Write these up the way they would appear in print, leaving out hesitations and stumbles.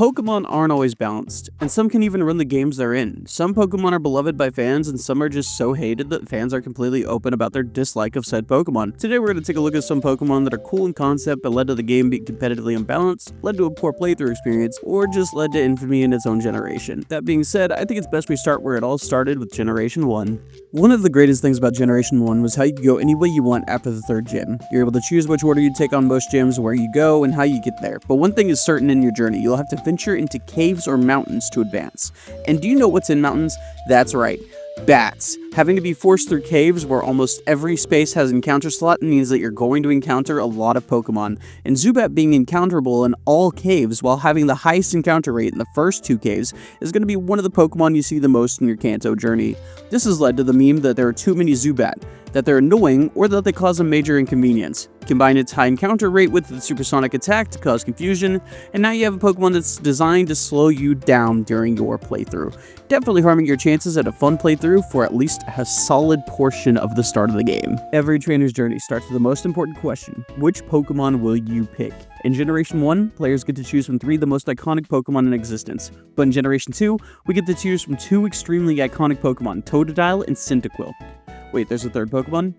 Pokemon aren't always balanced, and some can even run the games they're in. Some Pokemon are beloved by fans, and some are just so hated that fans are completely open about their dislike of said Pokemon. Today we're going to take a look at some Pokemon that are cool in concept but led to the game being competitively unbalanced, led to a poor playthrough experience, or just led to infamy in its own generation. That being said, I think it's best we start where it all started with Generation 1. One of the greatest things about Generation 1 was how you could go any way you want after the third gym. You're able to choose which order you take on most gyms, where you go, and how you get there. But one thing is certain in your journey, you'll have to venture into caves or mountains to advance. And do you know what's in mountains? That's right, bats. Having to be forced through caves where almost every space has encounter slot means that you're going to encounter a lot of Pokemon, and Zubat being encounterable in all caves while having the highest encounter rate in the first two caves is going to be one of the Pokemon you see the most in your Kanto journey. This has led to the meme that there are too many Zubat, that they're annoying, or that they cause a major inconvenience. Combine its high encounter rate with the supersonic attack to cause confusion, and now you have a Pokemon that's designed to slow you down during your playthrough, definitely harming your chances at a fun playthrough for at least a solid portion of the start of the game. Every trainer's journey starts with the most important question: which Pokemon will you pick? In Generation 1, players get to choose from 3 of the most iconic Pokemon in existence, but in Generation 2, we get to choose from 2 extremely iconic Pokemon, Totodile and Cyndaquil. Wait, there's a third Pokemon?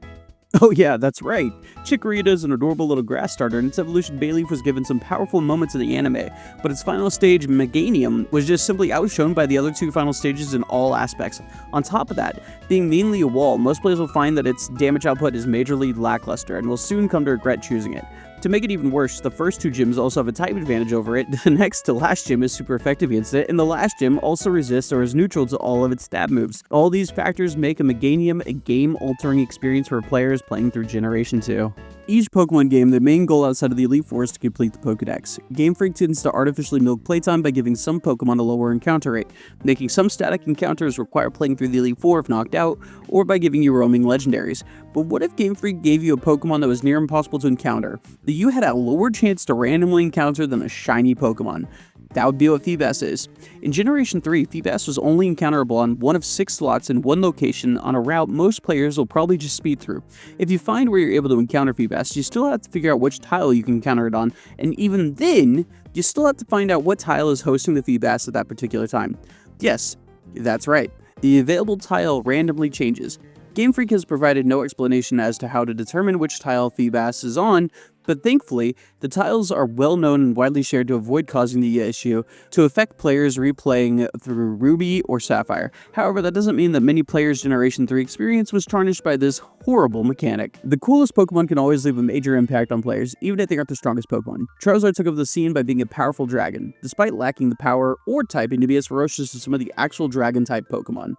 Oh yeah, that's right. Chikorita is an adorable little grass starter, and its evolution Bayleaf was given some powerful moments in the anime, but its final stage, Meganium, was just simply outshone by the other 2 final stages in all aspects. On top of that, being mainly a wall, most players will find that its damage output is majorly lackluster, and will soon come to regret choosing it. To make it even worse, the first 2 gyms also have a type advantage over it, the next to last gym is super effective against it, and the last gym also resists or is neutral to all of its stab moves. All these factors make a Meganium a game-altering experience for players playing through Generation 2. Each Pokemon game, the main goal outside of the Elite Four is to complete the Pokédex. Game Freak tends to artificially milk playtime by giving some Pokemon a lower encounter rate, making some static encounters require playing through the Elite Four if knocked out, or by giving you roaming legendaries. But what if Game Freak gave you a Pokemon that was near impossible to encounter, that you had a lower chance to randomly encounter than a shiny Pokemon? That would be what Feebas is. In Generation 3, Feebas was only encounterable on 1 of 6 slots in 1 location on a route most players will probably just speed through. If you find where you're able to encounter Feebas, you still have to figure out which tile you can encounter it on, and even then, you still have to find out what tile is hosting the Feebas at that particular time. Yes, that's right, the available tile randomly changes. Game Freak has provided no explanation as to how to determine which tile Feebas is on, but thankfully, the tiles are well known and widely shared to avoid causing the issue to affect players replaying through Ruby or Sapphire. However, that doesn't mean that many players' Generation 3 experience was tarnished by this horrible mechanic. The coolest Pokemon can always leave a major impact on players, even if they aren't the strongest Pokemon. Charizard took over the scene by being a powerful dragon, despite lacking the power or typing to be as ferocious as some of the actual dragon-type Pokemon.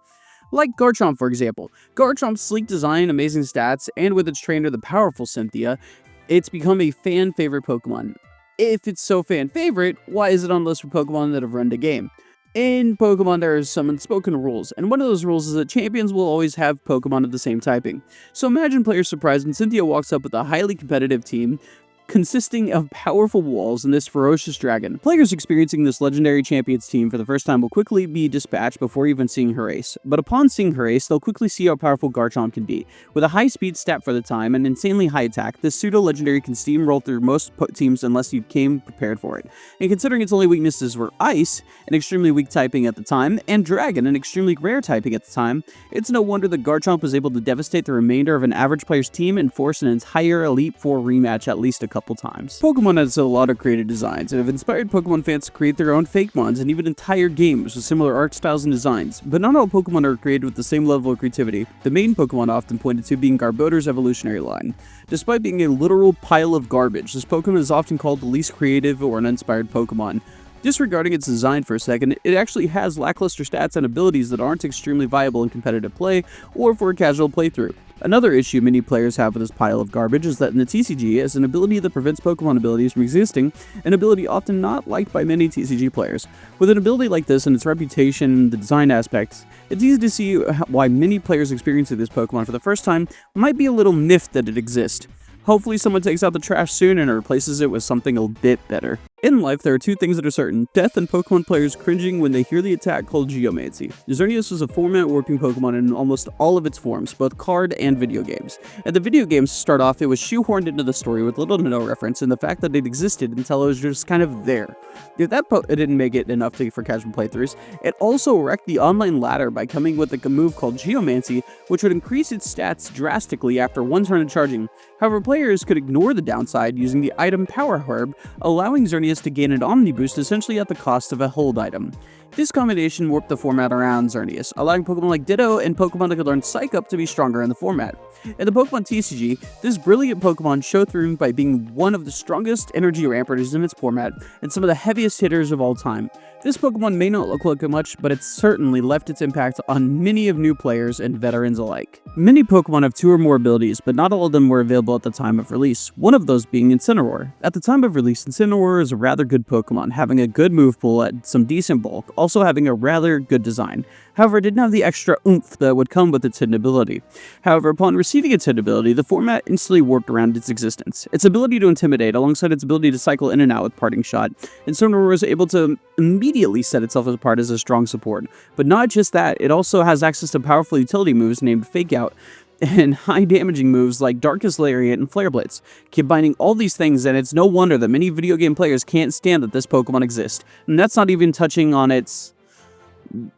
Like Garchomp, for example. Garchomp's sleek design, amazing stats, and with its trainer, the powerful Cynthia, it's become a fan-favorite Pokemon. If it's so fan-favorite, why is it on the list for Pokemon that have run the game? In Pokemon, there are some unspoken rules, and one of those rules is that champions will always have Pokemon of the same typing. So imagine players surprised when Cynthia walks up with a highly competitive team consisting of powerful walls and this ferocious dragon. Players experiencing this legendary champion's team for the first time will quickly be dispatched before even seeing her ace. But upon seeing her ace, they'll quickly see how powerful Garchomp can be. With a high speed stat for the time and insanely high attack, this pseudo-legendary can steamroll through most teams unless you came prepared for it. And considering its only weaknesses were Ice, an extremely weak typing at the time, and Dragon, an extremely rare typing at the time, it's no wonder that Garchomp was able to devastate the remainder of an average player's team and force an entire Elite Four rematch at least a couple times. Pokemon has a lot of creative designs and have inspired Pokemon fans to create their own fake mons and even entire games with similar art styles and designs, but not all Pokemon are created with the same level of creativity, the main Pokemon often pointed to being Garbodor's evolutionary line. Despite being a literal pile of garbage, this Pokemon is often called the least creative or uninspired Pokemon. Disregarding its design for a second, it actually has lackluster stats and abilities that aren't extremely viable in competitive play or for a casual playthrough. Another issue many players have with this pile of garbage is that in the TCG, as an ability that prevents Pokemon abilities from existing, an ability often not liked by many TCG players. With an ability like this and its reputation and the design aspects, it's easy to see why many players experiencing this Pokemon for the first time might be a little miffed that it exists. Hopefully someone takes out the trash soon and replaces it with something a bit better. In life, there are two things that are certain: death and Pokemon players cringing when they hear the attack called Geomancy. Xerneas was a format-warping Pokemon in almost all of its forms, both card and video games. At the video games start off, it was shoehorned into the story with little to no reference, and the fact that it existed until it was just kind of there. If it didn't make it enough for casual playthroughs, it also wrecked the online ladder by coming with a move called Geomancy, which would increase its stats drastically after one turn of charging. However, players could ignore the downside using the item Power Herb, allowing Xerneas to gain an Omni Boost essentially at the cost of a hold item. This combination warped the format around Xerneas, allowing Pokemon like Ditto and Pokemon that could learn Psych Up to be stronger in the format. In the Pokemon TCG, this brilliant Pokemon showed through by being one of the strongest energy rampers in its format and some of the heaviest hitters of all time. This Pokemon may not look like much, but it certainly left its impact on many of new players and veterans alike. Many Pokemon have 2 or more abilities, but not all of them were available at the time of release, one of those being Incineroar. At the time of release, Incineroar is a rather good Pokemon, having a good move pool at some decent bulk, also having a rather good design. However, it didn't have the extra oomph that would come with its hidden ability. However, upon receiving its hidden ability, the format instantly warped around its existence. Its ability to intimidate, alongside its ability to cycle in and out with Parting Shot, Incineroar was able to immediately set itself apart as a strong support. But not just that, it also has access to powerful utility moves named Fake Out, and high damaging moves like Darkest Lariat and Flare Blitz. Combining all these things, and it's no wonder that many video game players can't stand that this Pokemon exists. And that's not even touching on its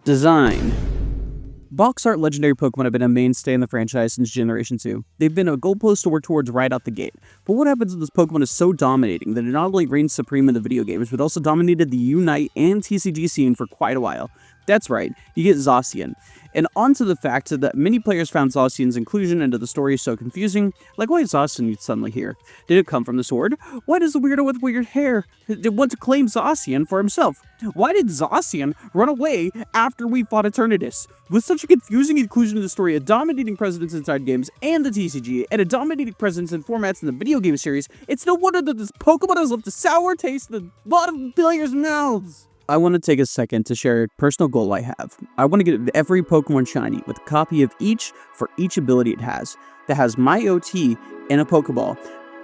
design. Box art legendary Pokemon have been a mainstay in the franchise since Generation 2. They've been a goalpost to work towards right out the gate. But what happens when this Pokemon is so dominating that it not only reigns supreme in the video games, but also dominated the Unite and TCG scene for quite a while? That's right, you get Zacian. And onto the fact that many players found Zacian's inclusion into the story so confusing, like why is Zacian suddenly here? Did it come from the sword? Why does the weirdo with weird hair want to claim Zacian for himself? Why did Zacian run away after we fought Eternatus? With such a confusing inclusion in the story, a dominating presence inside games and the TCG, and a dominating presence in formats in the video game series, it's no wonder that this Pokemon has left a sour taste in a lot of players' mouths. I want to take a second to share a personal goal I have. I want to get every Pokemon shiny with a copy of each for each ability it has, that has my OT and a Pokeball.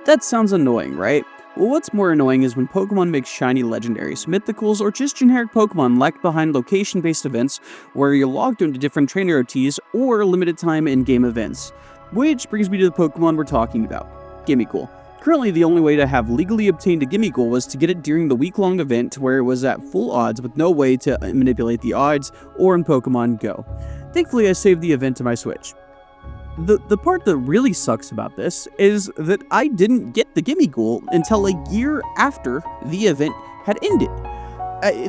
That sounds annoying, right? Well, what's more annoying is when Pokemon make shiny legendaries, mythicals, or just generic Pokemon lagged behind location-based events where you're logged into different trainer OTs or limited time in-game events. Which brings me to the Pokemon we're talking about, Gimmighoul. Currently, the only way to have legally obtained a Gimmighoul was to get it during the week-long event where it was at full odds with no way to manipulate the odds or in Pokemon Go. Thankfully, I saved the event to my Switch. The part that really sucks about this is that I didn't get the Gimmighoul until a year after the event had ended.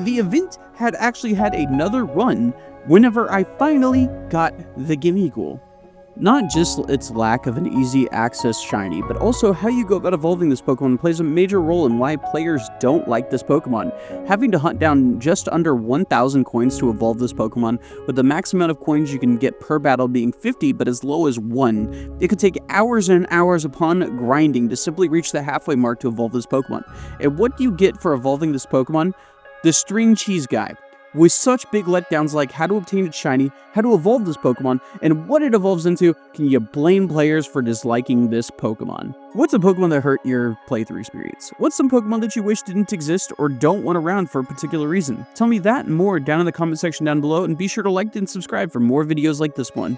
The event had actually had another run whenever I finally got the Gimmighoul. Not just its lack of an easy access shiny, but also how you go about evolving this Pokemon plays a major role in why players don't like this Pokemon. Having to hunt down just under 1,000 coins to evolve this Pokemon, with the max amount of coins you can get per battle being 50 but as low as 1, it could take hours and hours upon grinding to simply reach the halfway mark to evolve this Pokemon. And what do you get for evolving this Pokemon? The string cheese guy. With such big letdowns like how to obtain its shiny, how to evolve this Pokemon, and what it evolves into, can you blame players for disliking this Pokemon? What's a Pokemon that hurt your playthrough experience? What's some Pokemon that you wish didn't exist or don't want around for a particular reason? Tell me that and more down in the comment section down below, and be sure to like and subscribe for more videos like this one.